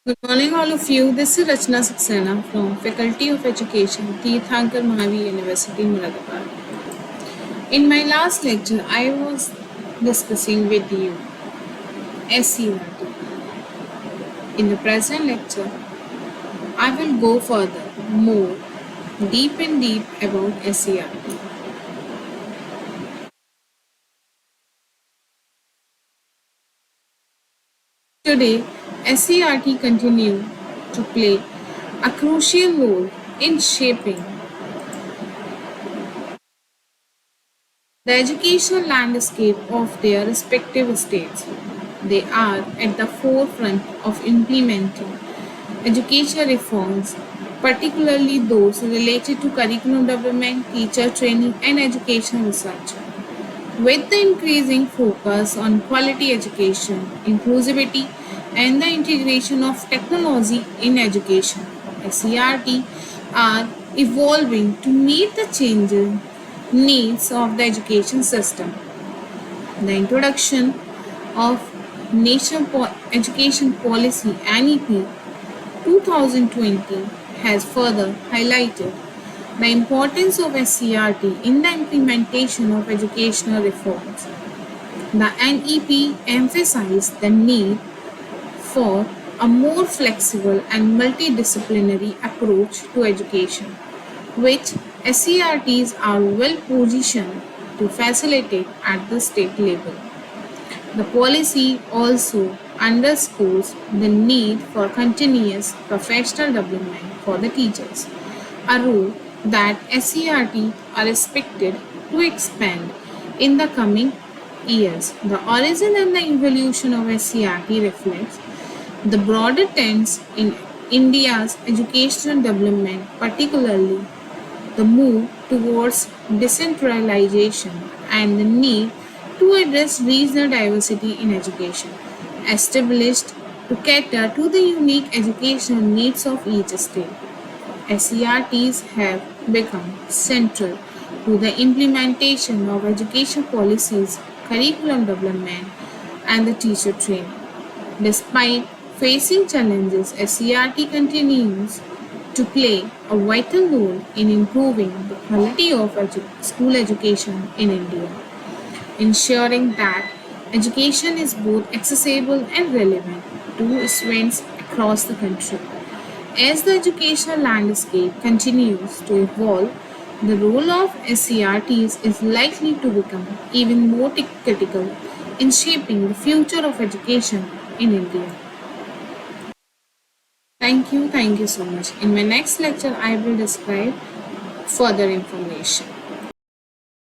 Good morning, all of you. This is Rachna Saxena from Faculty of Education, Tirthankar Mahavi University, Muradabad. In my last lecture, I was discussing with you SCRT. In the present lecture, I will go further, more, deep and deep about SCRT. Today, SCRT continue to play a crucial role in shaping the educational landscape of their respective states. They are at the forefront of implementing educational reforms, particularly those related to curriculum development, teacher training, and educational research. With the increasing focus on quality education, inclusivity, and the integration of technology in education, SCRT are evolving to meet the changing needs of the education system. The introduction of National Education Policy (NEP) 2020 has further highlighted the importance of SCRT in the implementation of educational reforms. The NEP emphasized the need for a more flexible and multidisciplinary approach to education, which SCRTs are well positioned to facilitate at the state level. The policy also underscores the need for continuous professional development for the teachers, a role that SCRT are expected to expand in the coming years. The origin and the evolution of SCRT reflects the broader trends in India's educational development, particularly the move towards decentralization and the need to address regional diversity in education, established to cater to the unique educational needs of each state. SCRTs have become central to the implementation of education policies, curriculum development, and the teacher training. Despite facing challenges, SCRT continues to play a vital role in improving the quality of school education in India, ensuring that education is both accessible and relevant to students across the country. As the educational landscape continues to evolve, the role of SCRTs is likely to become even more critical in shaping the future of education in India. Thank you so much. In my next lecture, I will describe further information.